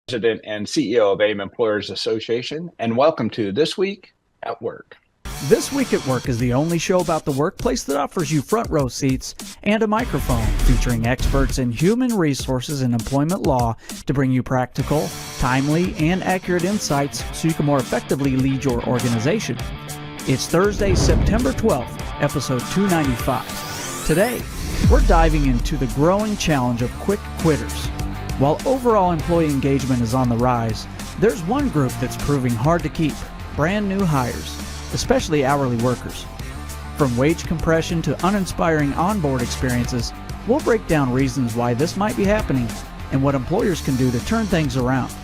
President and CEO of AIM Employers Association, and welcome to This Week at Work. This Week at Work is the only show about the workplace that offers you front row seats and a microphone, featuring experts in human resources and employment law to bring you practical, timely, and accurate insights so you can more effectively lead your organization. It's Thursday, September 12th, episode 295. Today, we're diving into the growing challenge of quick quitters. While overall employee engagement is on the rise, there's one group that's proving hard to keep: brand new hires, especially hourly workers. From wage compression to uninspiring onboard experiences, we'll break down reasons why this might be happening and what employers can do to turn things around.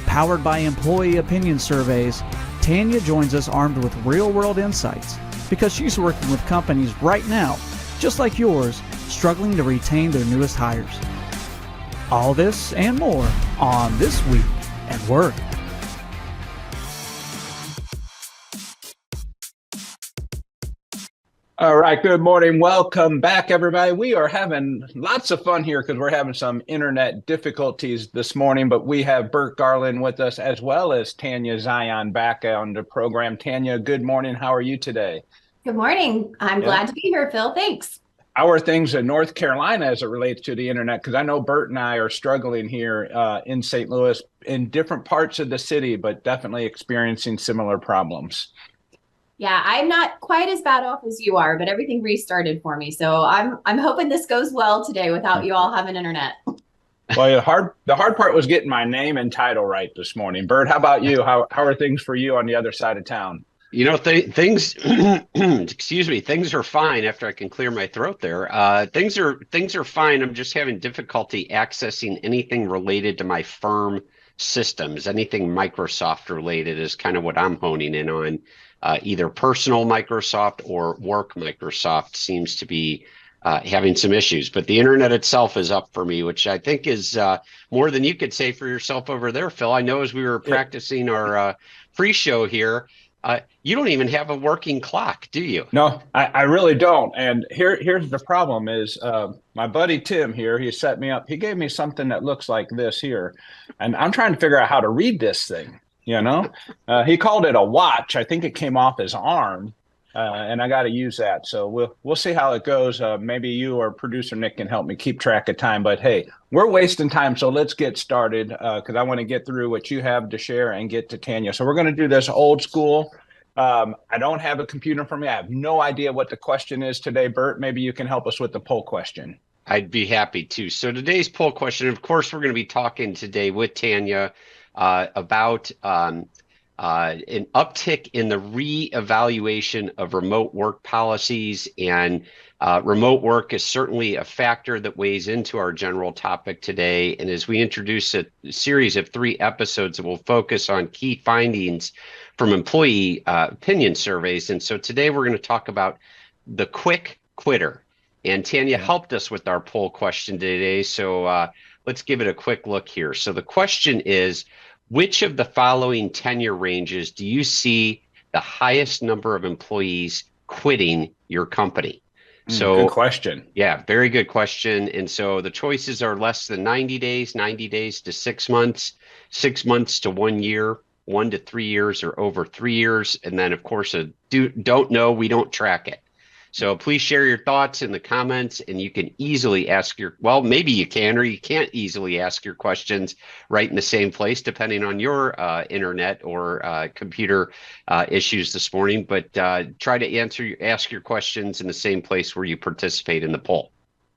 Powered by employee opinion surveys, Tanya joins us armed with real-world insights because she's working with companies right now, just like yours, struggling to retain their newest hires. All this and more on This Week at Work. All right, good morning. Welcome back, everybody. We are having lots of fun here because we're having some internet difficulties this morning, but we have Bert Garland with us as well as Tanya Zion back on the program. Tanya, good morning. How are you today? Good morning. I'm glad to be here, Phil. Thanks. How are things in North Carolina as it relates to the internet? Because I know Bert and I are struggling here in St. Louis in different parts of the city, but definitely experiencing similar problems. Yeah, I'm not quite as bad off as you are, but everything restarted for me. So I'm hoping this goes well today without you all having internet. Well, the hard part was getting my name and title right this morning. Bert, how about you? How are things for you on the other side of town? You know, things, excuse me, things are fine after I can clear my throat there. Things are fine. I'm just having difficulty accessing anything related to my firm systems. Anything Microsoft related is kind of what I'm honing in on. Either personal Microsoft or work Microsoft seems to be having some issues. But the internet itself is up for me, which I think is more than you could say for yourself over there, Phil. I know as we were practicing our pre-show here, you don't even have a working clock, do you? No, I really don't. And here's the problem is my buddy Tim here, he set me up. He gave me something that looks like this here. And I'm trying to figure out how to read this thing, you know? He called it a watch. I think it came off his arm. And I got to use that. So we'll see how it goes. Maybe you or producer Nick can help me keep track of time. But hey, we're wasting time. So let's get started because I want to get through what you have to share and get to Tanya. So we're going to do this old school. I don't have a computer for me. I have no idea what the question is today. Bert, maybe you can help us with the poll question. I'd be happy to. So today's poll question, of course, we're going to be talking today with Tanya about an uptick in the reevaluation of remote work policies, and remote work is certainly a factor that weighs into our general topic today. And as we introduce a series of 3 episodes that will focus on key findings from employee opinion surveys. And so today we're going to talk about the quick quitter. And Tanya helped us with our poll question today. So let's give it a quick look here. So the question is, which of the following tenure ranges do you see the highest number of employees quitting your company? So good question. Yeah, very good question. And so the choices are less than 90 days, 90 days to 6 months, 6 months to 1 year, 1 to 3 years, or over 3 years. And then, of course, don't know, we don't track it. So please share your thoughts in the comments, and you can easily ask maybe you can or you can't easily ask your questions right in the same place, depending on your internet or computer issues this morning. But try to ask your questions in the same place where you participate in the poll.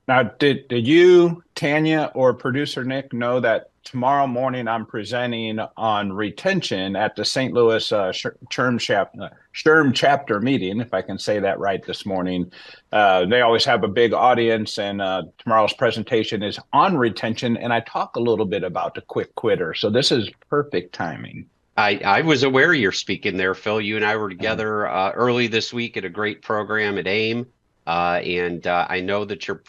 Now, did you, Tanya, or producer Nick know that tomorrow morning I'm presenting on retention at the St. Louis SHRM chapter meeting, if I can say that right this morning? They always have a big audience, and tomorrow's presentation is on retention, and I talk a little bit about the quick quitter. So this is perfect timing. I was aware you're speaking there, Phil. You and I were together early this week at a great program at AIM. And I know that you're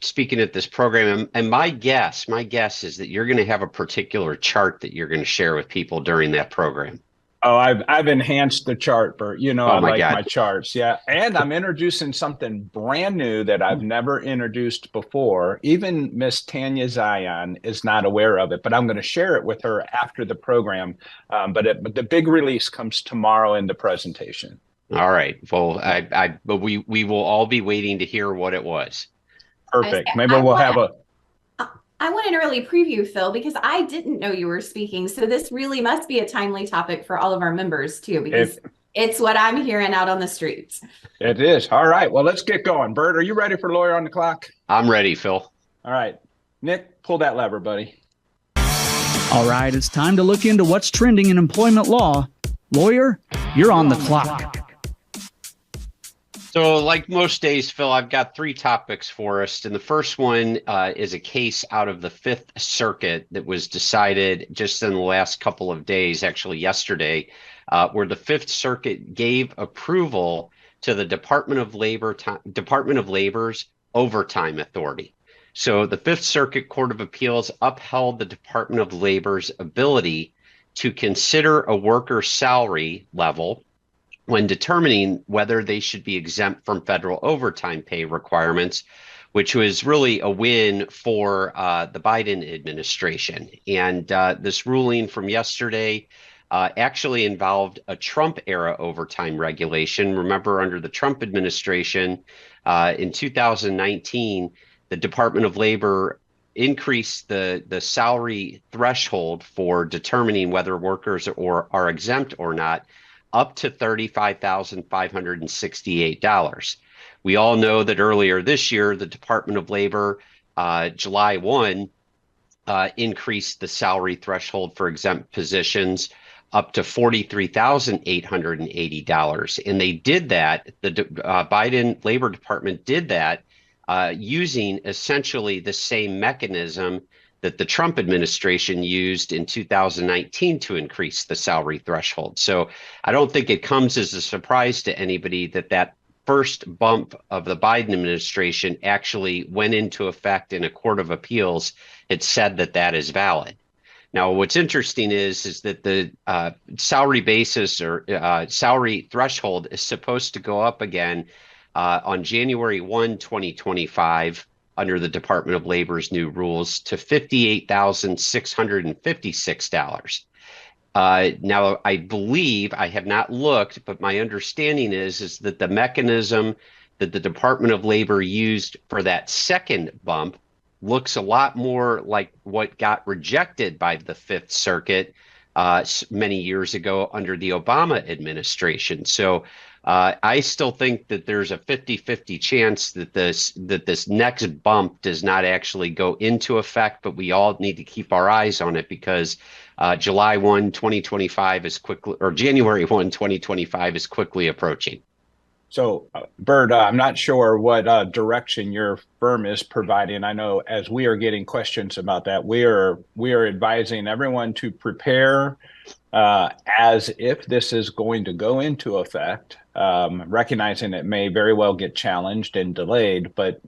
speaking at this program, and my guess is that you're going to have a particular chart that you're going to share with people during that program. Oh, I've enhanced the chart, Bert. You know, Oh I my like my God. charts. Yeah. And I'm introducing something brand new that I've never introduced before. Even Miss Tanya Zion is not aware of it, but I'm going to share it with her after the program. But the big release comes tomorrow in the presentation. All right. Well, Yeah. but we will all be waiting to hear what it was. I, say, Perfect. Maybe I we'll want have a I want an early preview, Phil, because I didn't know you were speaking. So this really must be a timely topic for all of our members too, because it. it's what I'm hearing out on the streets. It is. All right. Well, let's get going. Bert, are you ready for Lawyer on the Clock? I'm ready, Phil. All right. Nick, pull that lever, buddy. All right, it's time to look into what's trending in employment law. Lawyer, you're on the clock. So, like most days, Phil, I've got three topics for us. And the first one is a case out of the Fifth Circuit that was decided just in the last couple of days, actually yesterday, where the Fifth Circuit gave approval to the Department of Labor's overtime authority. So the Fifth Circuit Court of Appeals upheld the Department of Labor's ability to consider a worker's salary level when determining whether they should be exempt from federal overtime pay requirements, which was really a win for the Biden administration. And this ruling from yesterday actually involved a Trump era overtime regulation. Remember, under the Trump administration in 2019, the Department of Labor increased the salary threshold for determining whether workers are exempt or not up to $35,568. We all know that earlier this year, the Department of Labor, July 1, increased the salary threshold for exempt positions up to $43,880. And they did that, the Biden Labor Department did that using essentially the same mechanism that the Trump administration used in 2019 to increase the salary threshold. So I don't think it comes as a surprise to anybody that that first bump of the Biden administration actually went into effect in a court of appeals. It said that that is valid. Now, what's interesting is that the salary basis or salary threshold is supposed to go up again on January 1, 2025, under the Department of Labor's new rules to $58,656. Now, I believe, I have not looked, but my understanding is that the mechanism that the Department of Labor used for that second bump looks a lot more like what got rejected by the Fifth Circuit many years ago under the Obama administration. So I still think that there's a 50-50 chance that this next bump does not actually go into effect, but we all need to keep our eyes on it because July 1, 2025 is quickly, or January 1, 2025 is quickly approaching. So, Bert, I'm not sure what direction your firm is providing. I know as we are getting questions about that, we are advising everyone to prepare as if this is going to go into effect, recognizing it may very well get challenged and delayed, but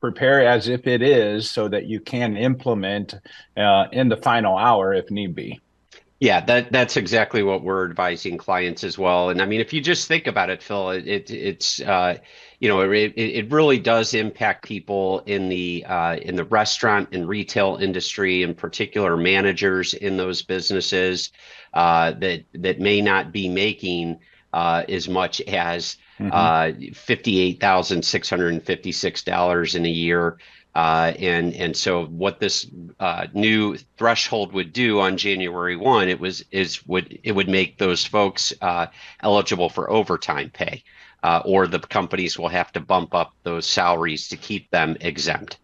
prepare as if it is so that you can implement in the final hour if need be. Yeah, that's exactly what we're advising clients as well. And I mean, if you just think about it, Phil, it's it really does impact people in the restaurant and retail industry, in particular managers in those businesses that may not be making as much as $58,656 in a year. And so what this new threshold would do on January 1, it would make those folks eligible for overtime pay, or the companies will have to bump up those salaries to keep them exempt.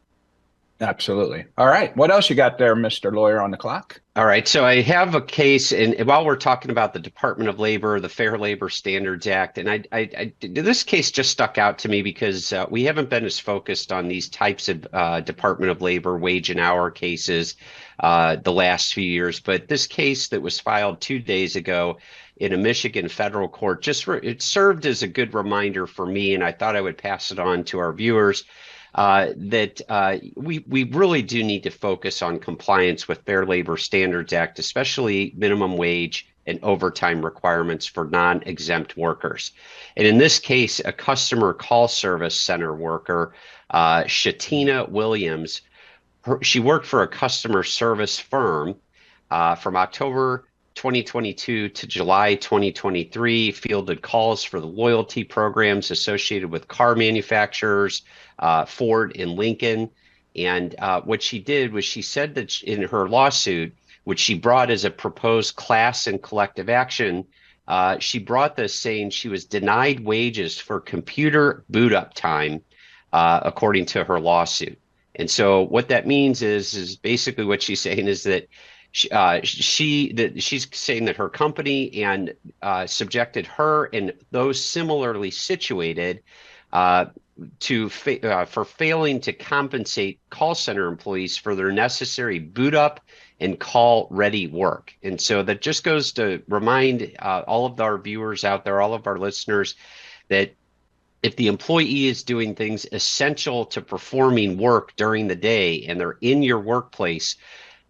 Absolutely. All right. What else you got there, Mr. Lawyer on the Clock? All right. So I have a case, and while we're talking about the Department of Labor, the Fair Labor Standards Act, and I this case just stuck out to me because we haven't been as focused on these types of Department of Labor wage and hour cases the last few years. But this case that was filed 2 days ago in a Michigan federal court, it served as a good reminder for me, and I thought I would pass it on to our viewers. That we really do need to focus on compliance with Fair Labor Standards Act, especially minimum wage and overtime requirements for non-exempt workers. And in this case, a customer call service center worker, Shatina Williams, she worked for a customer service firm from October 2022 to July 2023, fielded calls for the loyalty programs associated with car manufacturers, Ford and Lincoln. And what she did was she said that in her lawsuit, which she brought as a proposed class and collective action, she brought this saying she was denied wages for computer boot up time, according to her lawsuit. And so what that means is basically what she's saying is that she's saying that her company and subjected her and those similarly situated for failing to compensate call center employees for their necessary boot up and call ready work. And so that just goes to remind all of our viewers out there, all of our listeners, that if the employee is doing things essential to performing work during the day and they're in your workplace,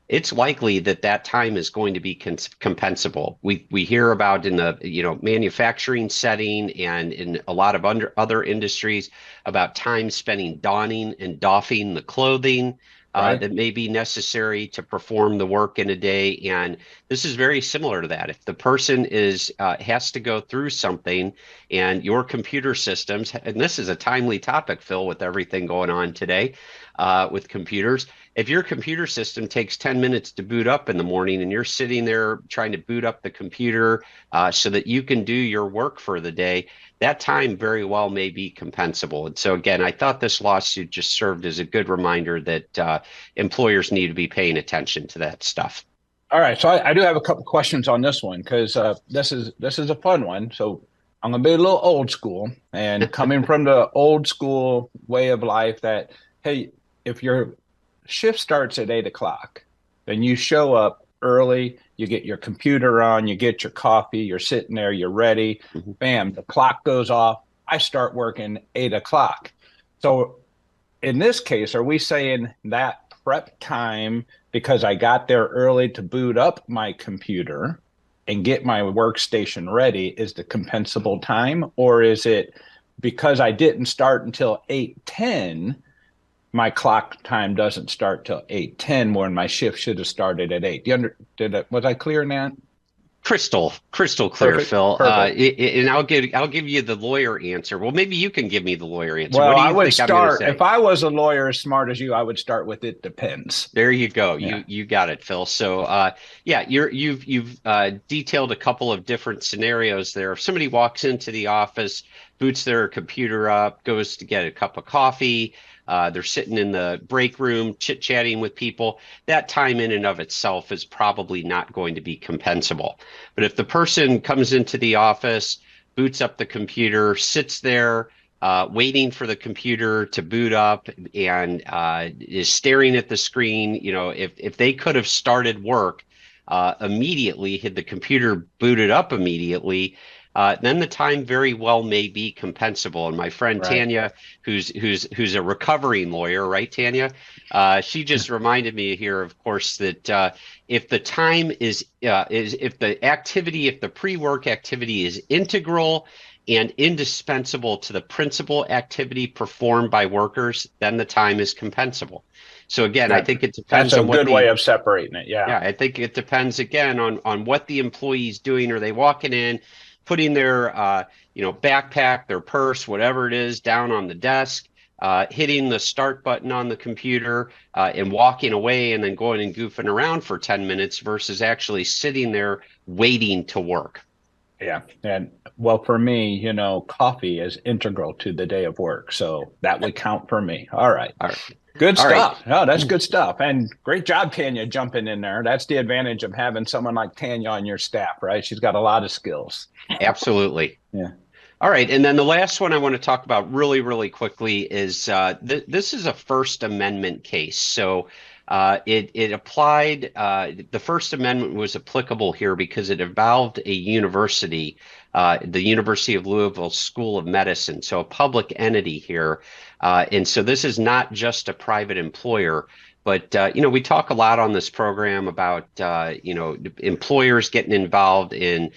it's likely that that time is going to be compensable. We hear about in the manufacturing setting and in a lot of other industries about time spending donning and doffing the clothing that may be necessary to perform the work in a day. And this is very similar to that. If the person has to go through something and your computer systems, and this is a timely topic, Phil, with everything going on today with computers, if your computer system takes 10 minutes to boot up in the morning and you're sitting there trying to boot up the computer so that you can do your work for the day, that time very well may be compensable. And so again, I thought this lawsuit just served as a good reminder that employers need to be paying attention to that stuff. All right, so I do have a couple questions on this one because this is a fun one. So I'm going to be a little old school, and coming from the old school way of life that, hey, if your shift starts at 8 o'clock, then you show up early, you get your computer on, you get your coffee, you're sitting there, you're ready, bam, the clock goes off. I start working 8 o'clock. So in this case, are we saying that prep time, because I got there early to boot up my computer and get my workstation ready, is the compensable time? Or is it because I didn't start until 8:10, my clock time doesn't start till 8:10 when my shift should have started at 8? Was I clear in that? Crystal clear, Perfect. Phil. Perfect. And I'll give you the lawyer answer. Well, maybe you can give me the lawyer answer. Well, what do you I would think start, I'm going to say? if I was a lawyer as smart as you, I would start with it depends. There you go. Yeah. You got it, Phil. So you've detailed a couple of different scenarios there. If somebody walks into the office, boots their computer up, goes to get a cup of coffee, they're sitting in the break room, chit-chatting with people, that time in and of itself is probably not going to be compensable. But if the person comes into the office, boots up the computer, sits there, waiting for the computer to boot up and is staring at the screen, if they could have started work immediately, had the computer booted up immediately, then the time very well may be compensable. And my friend Tanya, who's a recovering lawyer, right, Tanya? She just reminded me here, of course, that if the time if the pre-work activity is integral and indispensable to the principal activity performed by workers, then the time is compensable. So again, I think it depends on what that's a good way of separating it. Yeah, I think it depends again on what the employee's doing. Are they walking in, putting their backpack, their purse, whatever it is, down on the desk, hitting the start button on the computer, and walking away and then going and goofing around for 10 minutes versus actually sitting there waiting to work? Yeah. And well, for me, coffee is integral to the day of work. So that would count for me. All right. Good stuff. No, that's good stuff. And great job, Tanya, jumping in there. That's the advantage of having someone like Tanya on your staff, right? She's got a lot of skills. Absolutely. Yeah. All right. And then the last one I want to talk about really, really quickly is this is a First Amendment case. So it applied, the First Amendment was applicable here because it involved a university, the University of Louisville School of Medicine, so a public entity here. And so this is not just a private employer, But we talk a lot on this program about employers getting involved in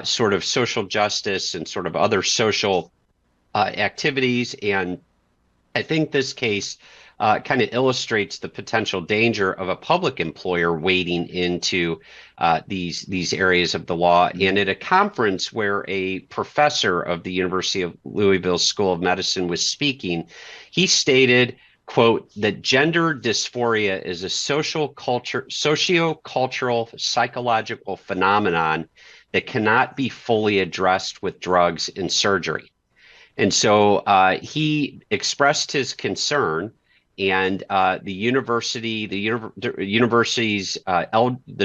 sort of social justice and sort of other social activities. And I think this case kind of illustrates the potential danger of a public employer wading into these areas of the law. And at a conference where a professor of the University of Louisville School of Medicine was speaking, he stated, quote, that gender dysphoria is a socio-cultural psychological phenomenon that cannot be fully addressed with drugs and surgery. And so he expressed his concern, and the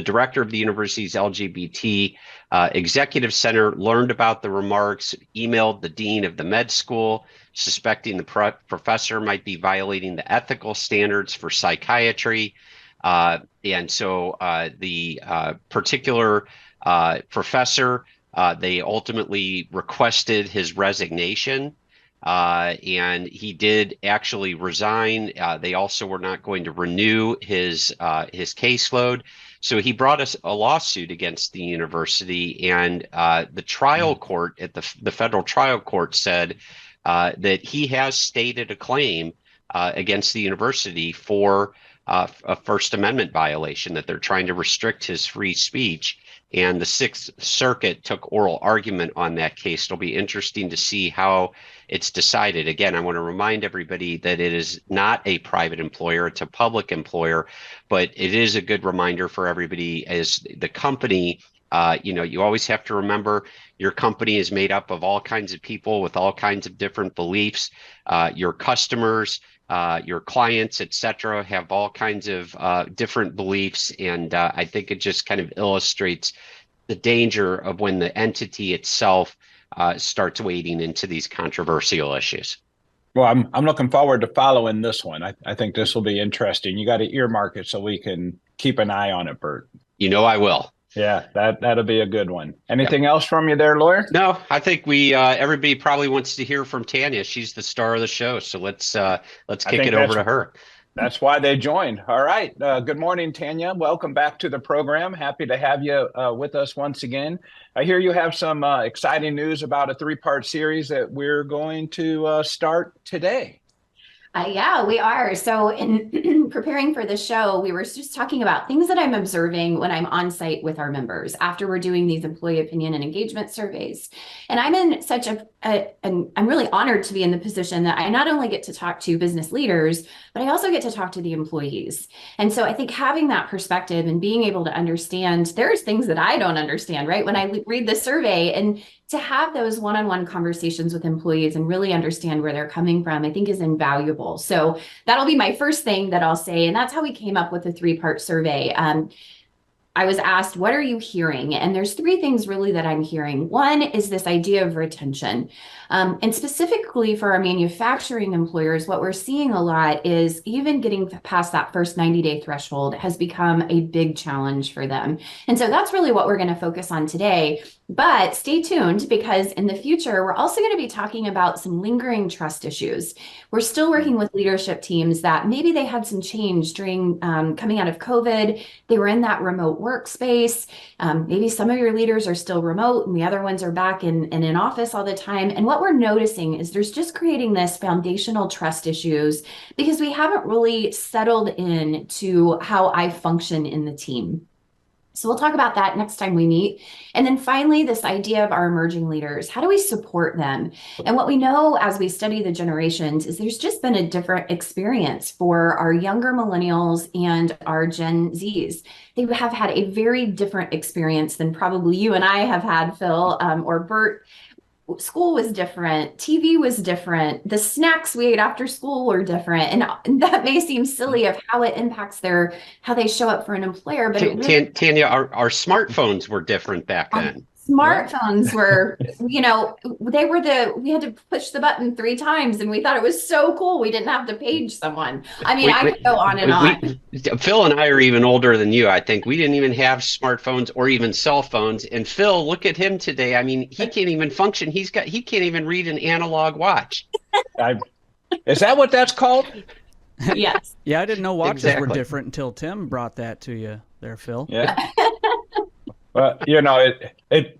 director of the university's LGBT executive center learned about the remarks, emailed the dean of the med school, suspecting the professor might be violating the ethical standards for psychiatry. And so the particular professor, they ultimately requested his resignation, and he did actually resign. They also were not going to renew his caseload. So he brought us a lawsuit against the university, and the trial court at the federal trial court said that he has stated a claim against the university for a First Amendment violation, that they're trying to restrict his free speech. And the Sixth Circuit took oral argument on that case. It'll be interesting to see how it's decided. Again, I want to remind everybody that it is not a private employer, it's a public employer, but it is a good reminder for everybody as the company. You always have to remember your company is made up of all kinds of people with all kinds of different beliefs. Your customers, your clients, et cetera, have all kinds of different beliefs. And I think it just kind of illustrates the danger of when the entity itself starts wading into these controversial issues. Well, I'm looking forward to following this one. I think this will be interesting. You got to earmark it so we can keep an eye on it, Bert. I will. Yeah, that'll be a good one. Anything else from you there, lawyer? No, I think everybody probably wants to hear from Tanya. She's the star of the show, so let's kick it over to her. That's why they joined. All right. Good morning, Tanya. Welcome back to the program. Happy to have you with us once again. I hear you have some exciting news about a 3-part series that we're going to start today. Yeah, we are. So in preparing for the show, we were just talking about things that I'm observing when I'm on site with our members after we're doing these employee opinion and engagement surveys. And I'm in such and I'm really honored to be in the position that I not only get to talk to business leaders, but I also get to talk to the employees. And so I think having that perspective and being able to understand, there's things that I don't understand, right? When I read the survey, and to have those one-on-one conversations with employees and really understand where they're coming from, I think is invaluable. So that'll be my first thing that I'll say. And that's how we came up with the 3-part survey. I was asked, what are you hearing? And there's 3 things really that I'm hearing. One is this idea of retention. And specifically for our manufacturing employers, what we're seeing a lot is even getting past that first 90-day threshold has become a big challenge for them. And so that's really what we're going to focus on today. But stay tuned, because in the future, we're also going to be talking about some lingering trust issues. We're still working with leadership teams that maybe they had some change during coming out of COVID. They were in that remote workspace. Maybe some of your leaders are still remote and the other ones are back in office all the time. And what we're noticing is there's just creating this foundational trust issues because we haven't really settled in to how I function in the team. So we'll talk about that next time we meet. And then finally, this idea of our emerging leaders. How do we support them? And what we know as we study the generations is there's just been a different experience for our younger millennials and our Gen Zs. They have had a very different experience than probably you and I have had, Phil, or Bert. School was different. TV was different. The snacks we ate after school were different. And that may seem silly of how it impacts how they show up for an employer. But Tanya, our smartphones were different back then. Smartphones were, we had to push the button 3 times and we thought it was so cool. We didn't have to page someone. I mean, I could go on and on. Phil and I are even older than you. I think we didn't even have smartphones or even cell phones. And Phil, look at him today. I mean, he can't even function. He can't even read an analog watch. Is that what that's called? Yes. Yeah, I didn't know watches were Exactly. different until Tim brought that to you there, Phil. Yeah. But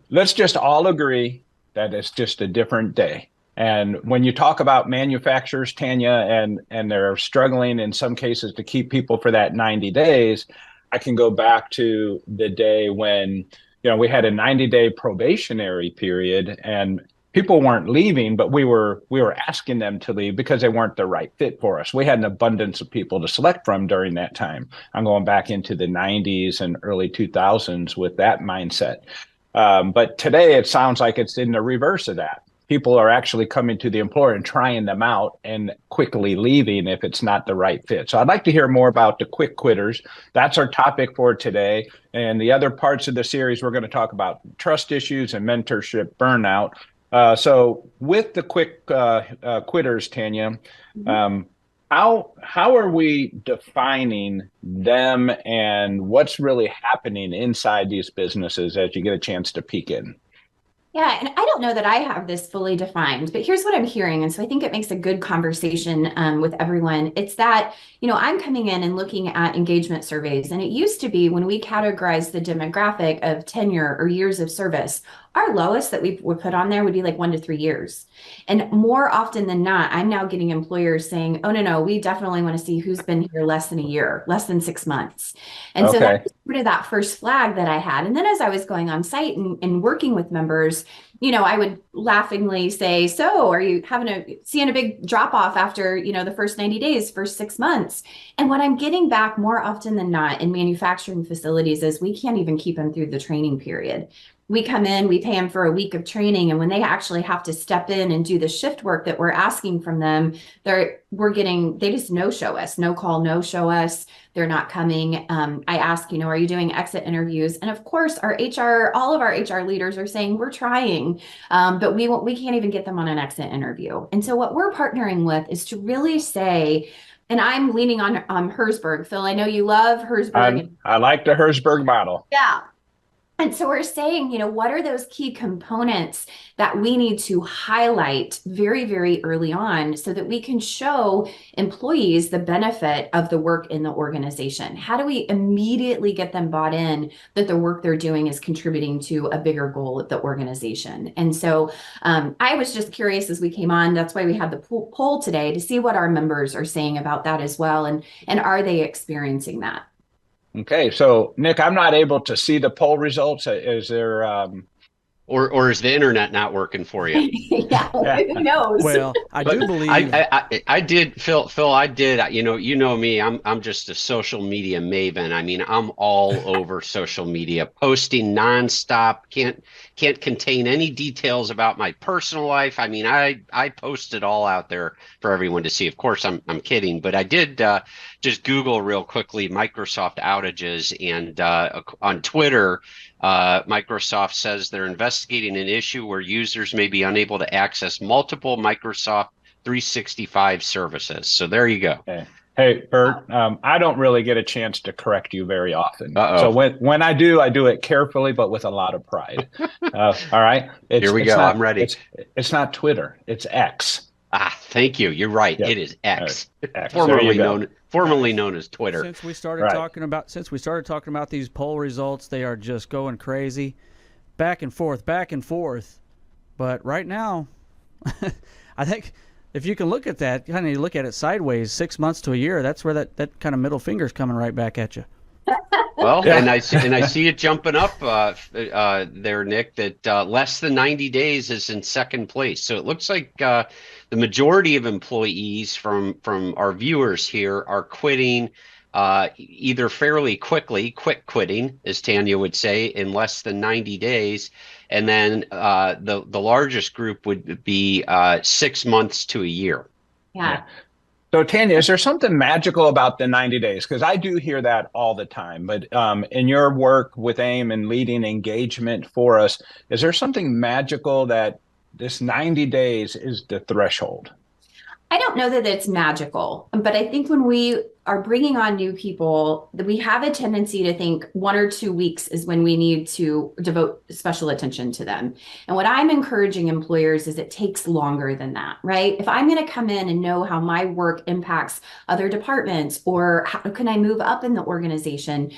let's just all agree that it's just a different day. And when you talk about manufacturers, Tanya, and they're struggling in some cases to keep people for that 90 days, I can go back to the day when, we had a 90-day probationary period and people weren't leaving, but we were asking them to leave because they weren't the right fit for us. We had an abundance of people to select from during that time. I'm going back into the 90s and early 2000s with that mindset. But today it sounds like it's in the reverse of that. People are actually coming to the employer and trying them out and quickly leaving if it's not the right fit. So I'd like to hear more about the quick quitters. That's our topic for today. And the other parts of the series, we're going to talk about trust issues and mentorship burnout. So with the quick quitters, Tanya, how are we defining them and what's really happening inside these businesses as you get a chance to peek in? Yeah, and I don't know that I have this fully defined, but here's what I'm hearing. And so I think it makes a good conversation with everyone. It's that, I'm coming in and looking at engagement surveys. And it used to be when we categorized the demographic of tenure or years of service, our lowest that we would put on there would be like 1 to 3 years. And more often than not, I'm now getting employers saying, oh, no, we definitely want to see who's been here less than a year, less than 6 months. And so that was sort of that first flag that I had. And then as I was going on site and working with members, I would laughingly say, so are you seeing a big drop off after, the first 90 days, first 6 months? And what I'm getting back more often than not in manufacturing facilities is we can't even keep them through the training period. We come in, we pay them for a week of training, and when they actually have to step in and do the shift work that we're asking from them, they just no show us, no call, no show us. They're not coming. I ask, are you doing exit interviews? And of course, all of our HR leaders are saying we're trying, but we can't even get them on an exit interview. And so what we're partnering with is to really say, and I'm leaning on Herzberg. Phil, I know you love Herzberg. I like the Herzberg model. Yeah. And so we're saying, what are those key components that we need to highlight very, very early on so that we can show employees the benefit of the work in the organization? How do we immediately get them bought in that the work they're doing is contributing to a bigger goal of the organization? And so I was just curious as we came on, that's why we had the poll today to see what our members are saying about that as well. And are they experiencing that? Okay, so Nick, I'm not able to see the poll results. Is there or is the internet not working for you? Yeah, who knows? Well, I do believe I did, Phil. I did. You know me. I'm just a social media maven. I mean, I'm all over social media, posting nonstop. Can't contain any details about my personal life. I mean, I post it all out there for everyone to see. Of course, I'm kidding, but I did just Google real quickly Microsoft outages, and on Twitter, Microsoft says they're investigating an issue where users may be unable to access multiple Microsoft 365 services. So there you go. Okay. Hey, Bert, I don't really get a chance to correct you very often. Uh-oh. So when I do it carefully, but with a lot of pride. All right. Here we go. I'm ready. It's not Twitter. It's X. Thank you. You're right. Yep. It is X, X. formerly known as Twitter. Since we started talking about these poll results, they are just going crazy, back and forth. But right now, I think if you can look at that, kind of look at it sideways, 6 months to a year, that's where that kind of middle finger's coming right back at you. Well, yeah. and I see it jumping up there, Nick, that less than 90 days is in second place. So it looks like the majority of employees from our viewers here are quitting either fairly quickly, quick quitting, as Tanya would say, in less than 90 days. And then the largest group would be 6 months to a year. Yeah. So Tanya, is there something magical about the 90 days? Because I do hear that all the time. But in your work with AIM and leading engagement for us, is there something magical that this 90 days is the threshold? I don't know that it's magical, but I think when we are bringing on new people, we have a tendency to think 1 or 2 weeks is when we need to devote special attention to them. And what I'm encouraging employers is it takes longer than that, right? If I'm going to come in and know how my work impacts other departments, or how can I move up in the organization,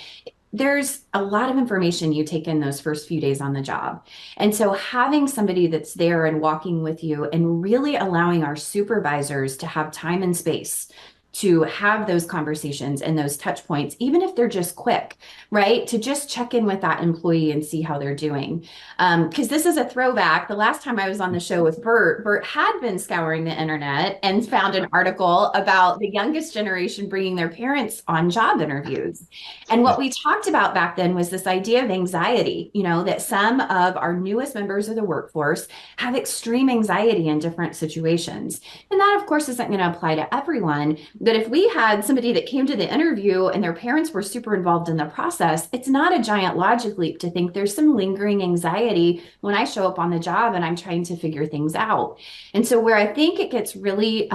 there's a lot of information you take in those first few days on the job. And so having somebody that's there and walking with you and really allowing our supervisors to have time and space to have those conversations and those touch points, even if they're just quick, right? To just check in with that employee and see how they're doing. Because this is a throwback. The last time I was on the show with Bert had been scouring the internet and found an article about the youngest generation bringing their parents on job interviews. And what we talked about back then was this idea of anxiety, that some of our newest members of the workforce have extreme anxiety in different situations. And that, of course, isn't going to apply to everyone. But if we had somebody that came to the interview and their parents were super involved in the process, it's not a giant logic leap to think there's some lingering anxiety when I show up on the job and I'm trying to figure things out. And so where I think it gets really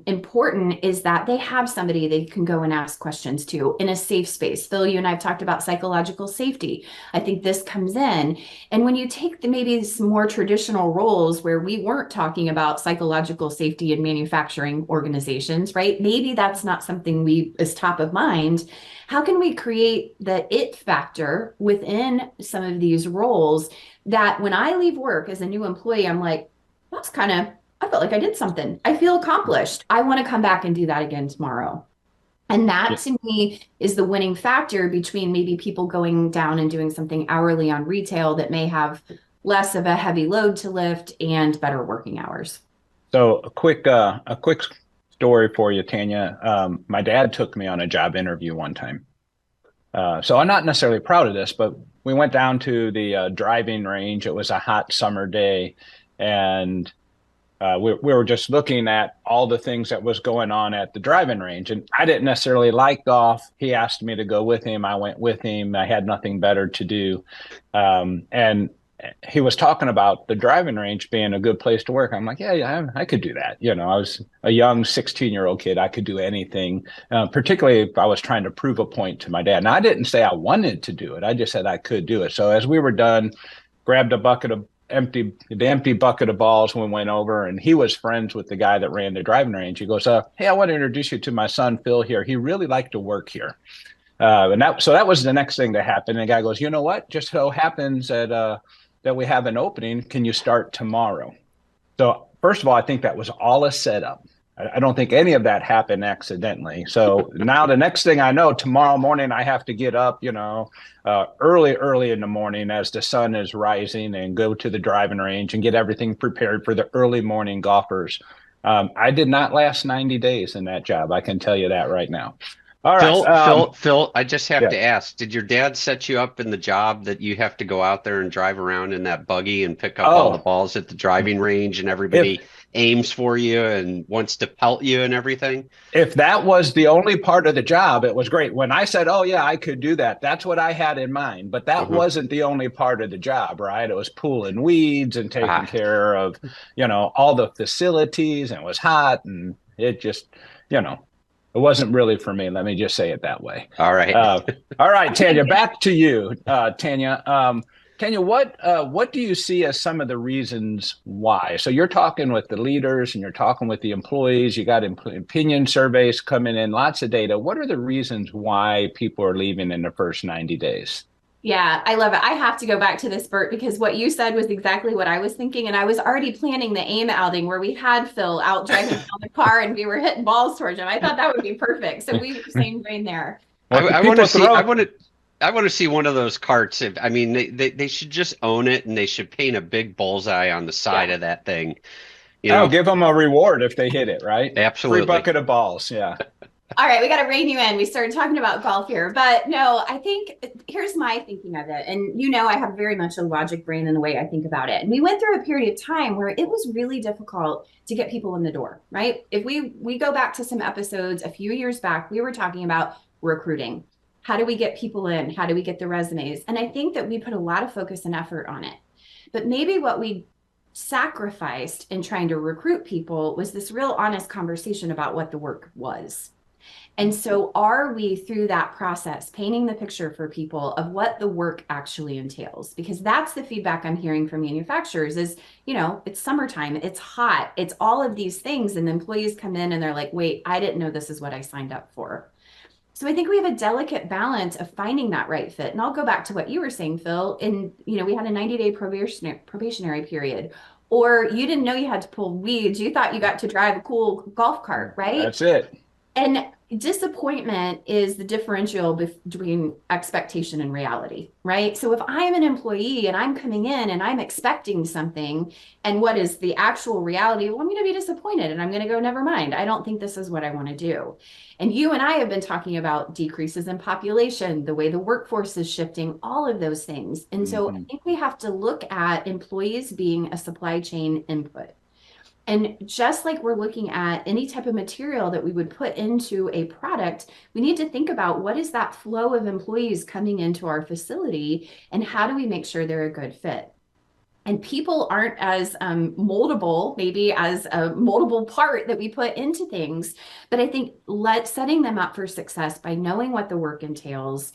important is that they have somebody they can go and ask questions to in a safe space. Phil, you and I have talked about psychological safety. I think this comes in. And when you take maybe some more traditional roles where we weren't talking about psychological safety in manufacturing organizations, right? Maybe that's not something we is top of mind. How can we create the it factor within some of these roles that when I leave work as a new employee, I'm like, I felt like I did something. I feel accomplished. I want to come back and do that again tomorrow. And that to me is the winning factor between maybe people going down and doing something hourly on retail that may have less of a heavy load to lift and better working hours. So a quick story for you, Tanya. My dad took me on a job interview one time. So I'm not necessarily proud of this, but we went down to the driving range. It was a hot summer day, and we were just looking at all the things that was going on at the driving range. And I didn't necessarily like golf. He asked me to go with him. I went with him. I had nothing better to do. And he was talking about the driving range being a good place to work. I'm like, yeah, I could do that. I was a young 16-year-old kid. I could do anything, particularly if I was trying to prove a point to my dad. And I didn't say I wanted to do it. I just said I could do it. So as we were done, grabbed the empty bucket of balls when we went over, and he was friends with the guy that ran the driving range. He goes, hey, I want to introduce you to my son, Phil, here. He really liked to work here. So that was the next thing that happened. And the guy goes, you know what? Just so happens that we have an opening. Can you start tomorrow? So first of all, I think that was all a setup. I don't think any of that happened accidentally. So now the next thing I know, tomorrow morning, I have to get up, early in the morning as the sun is rising and go to the driving range and get everything prepared for the early morning golfers. I did not last 90 days in that job. I can tell you that right now. All right. Phil, I just have to ask, did your dad set you up in the job that you have to go out there and drive around in that buggy and pick up all the balls at the driving range, and everybody aims for you and wants to pelt you and everything? If that was the only part of the job, it was great. When I said, oh, yeah, I could do that, that's what I had in mind. But that wasn't the only part of the job, right? It was pulling weeds and taking care of, all the facilities, and it was hot, and it just, it wasn't really for me. Let me just say it that way. All right. All right, Tanya, back to you. Tanya, what do you see as some of the reasons why? So you're talking with the leaders and you're talking with the employees. You got opinion surveys coming in, lots of data. What are the reasons why people are leaving in the first 90 days? Yeah, I love it. I have to go back to this, Bert, because what you said was exactly what I was thinking. And I was already planning the AIM outing where we had Phil out driving down the car and we were hitting balls towards him. I thought that would be perfect. So we were same brain there. I want to see one of those carts. They should just own it, and they should paint a big bullseye on the side of that thing. Give them a reward if they hit it, right? Absolutely. Free bucket of balls. Yeah. All right, we got to rein you in. We started talking about golf here, but no, I think here's my thinking of it. And I have very much a logic brain in the way I think about it. And we went through a period of time where it was really difficult to get people in the door, right? If we go back to some episodes a few years back, we were talking about recruiting. How do we get people in? How do we get the resumes? And I think that we put a lot of focus and effort on it. But maybe what we sacrificed in trying to recruit people was this real honest conversation about what the work was. And so are we, through that process, painting the picture for people of what the work actually entails? Because that's the feedback I'm hearing from manufacturers is, it's summertime, it's hot, it's all of these things. And the employees come in and they're like, wait, I didn't know this is what I signed up for. So I think we have a delicate balance of finding that right fit. And I'll go back to what you were saying, Phil. And, we had a 90-day probationary period. Or you didn't know you had to pull weeds. You thought you got to drive a cool golf cart, right? That's it. And disappointment is the differential between expectation and reality, right? So if I'm an employee and I'm coming in and I'm expecting something, and what is the actual reality? Well, I'm going to be disappointed and I'm going to go, never mind. I don't think this is what I want to do. And you and I have been talking about decreases in population, the way the workforce is shifting, all of those things. And so I think we have to look at employees being a supply chain input. And just like we're looking at any type of material that we would put into a product, we need to think about what is that flow of employees coming into our facility and how do we make sure they're a good fit? And people aren't as moldable, maybe as a moldable part that we put into things. But I think setting them up for success by knowing what the work entails,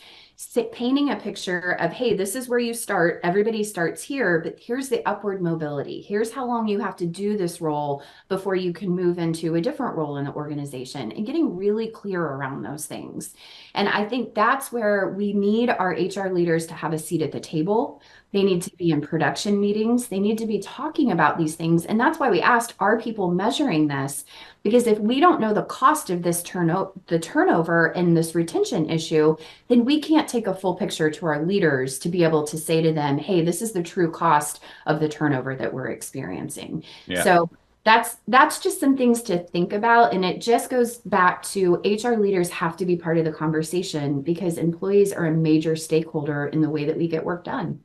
painting a picture of, hey, this is where you start. Everybody starts here, but here's the upward mobility. Here's how long you have to do this role before you can move into a different role in the organization, and getting really clear around those things. And I think that's where we need our HR leaders to have a seat at the table. They need to be in production meetings. They need to be talking about these things. And that's why we asked, are people measuring this? Because if we don't know the cost of this the turnover and this retention issue, then we can't take a full picture to our leaders to be able to say to them, hey, this is the true cost of the turnover that we're experiencing. Yeah. So that's just some things to think about. And it just goes back to HR leaders have to be part of the conversation, because employees are a major stakeholder in the way that we get work done.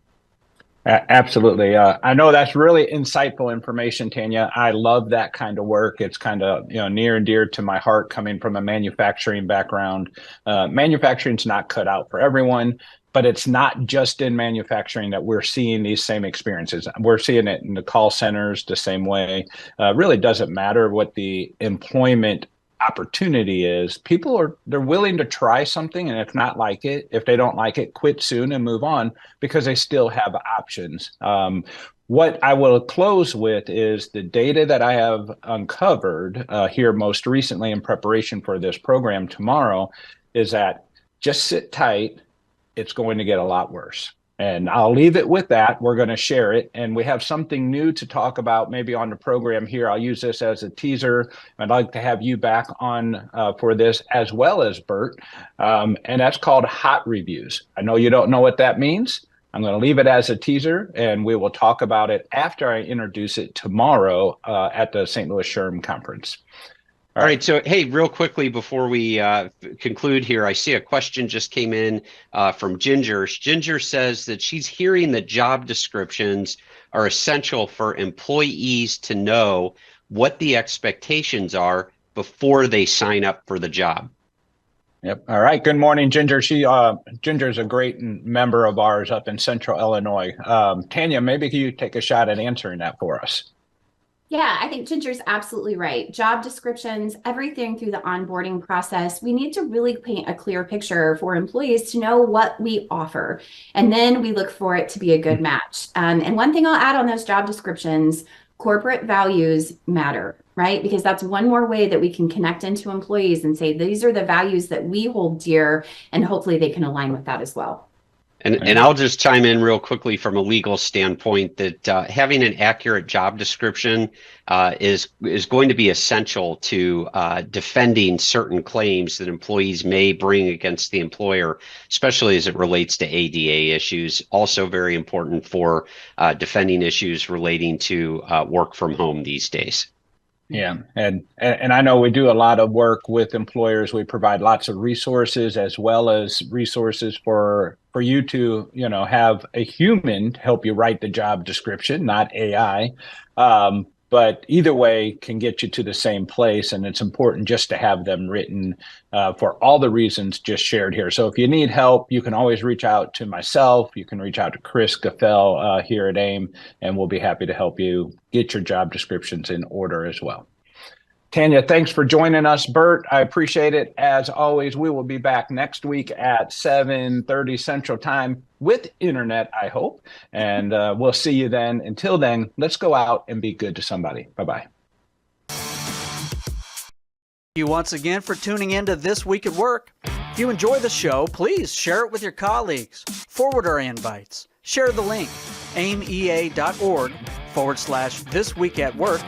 Absolutely. I know that's really insightful information, Tanya. I love that kind of work. It's kind of near and dear to my heart, coming from a manufacturing background. Manufacturing's not cut out for everyone, but it's not just in manufacturing that we're seeing these same experiences. We're seeing it in the call centers the same way. Really doesn't matter what the employment opportunity is. They're willing to try something, and if they don't like it, quit soon and move on, because they still have options. What I will close with is the data that I have uncovered here most recently in preparation for this program tomorrow is that just sit tight, it's going to get a lot worse. And I'll leave it with that. We're going to share it. And we have something new to talk about maybe on the program here. I'll use this as a teaser. I'd like to have you back on for this, as well as Bert. And that's called hot reviews. I know you don't know what that means. I'm going to leave it as a teaser, and we will talk about it after I introduce it tomorrow at the St. Louis SHRM conference. All right. So, hey, real quickly before we conclude here, I see a question just came in from Ginger. Ginger says that she's hearing that job descriptions are essential for employees to know what the expectations are before they sign up for the job. Yep. All right. Good morning, Ginger. Ginger's a great member of ours up in Central Illinois. Tanya, maybe you take a shot at answering that for us. Yeah, I think Ginger's absolutely right. Job descriptions, everything through the onboarding process, we need to really paint a clear picture for employees to know what we offer. And then we look for it to be a good match. And one thing I'll add on those job descriptions, corporate values matter, right? Because that's one more way that we can connect into employees and say, these are the values that we hold dear, and hopefully they can align with that as well. And I'll just chime in real quickly from a legal standpoint that having an accurate job description is going to be essential to defending certain claims that employees may bring against the employer, especially as it relates to ADA issues. Also very important for defending issues relating to work from home these days. Yeah, and I know we do a lot of work with employers. We provide lots of resources, as well as resources for you to have a human help you write the job description, not AI. But either way can get you to the same place, and it's important just to have them written for all the reasons just shared here. So if you need help, you can always reach out to myself. You can reach out to Chris Gaffel here at AIM, and we'll be happy to help you get your job descriptions in order as well. Tanya, thanks for joining us. Bert, I appreciate it. As always, we will be back next week at 7:30 Central Time with internet, I hope. And we'll see you then. Until then, let's go out and be good to somebody. Bye-bye. Thank you once again for tuning in to This Week at Work. If you enjoy the show, please share it with your colleagues. Forward our invites. Share the link, aimea.org/This Week at Work,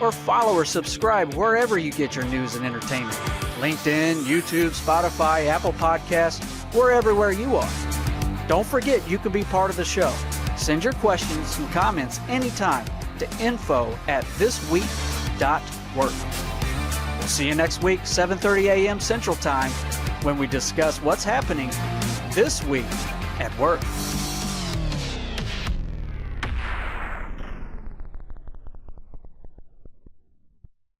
or follow or subscribe wherever you get your news and entertainment. LinkedIn, YouTube, Spotify, Apple Podcasts, we're everywhere you are. Don't forget you can be part of the show. Send your questions and comments anytime to info@thisweek.work. We'll see you next week, 7:30 a.m. Central Time, when we discuss what's happening this week at work.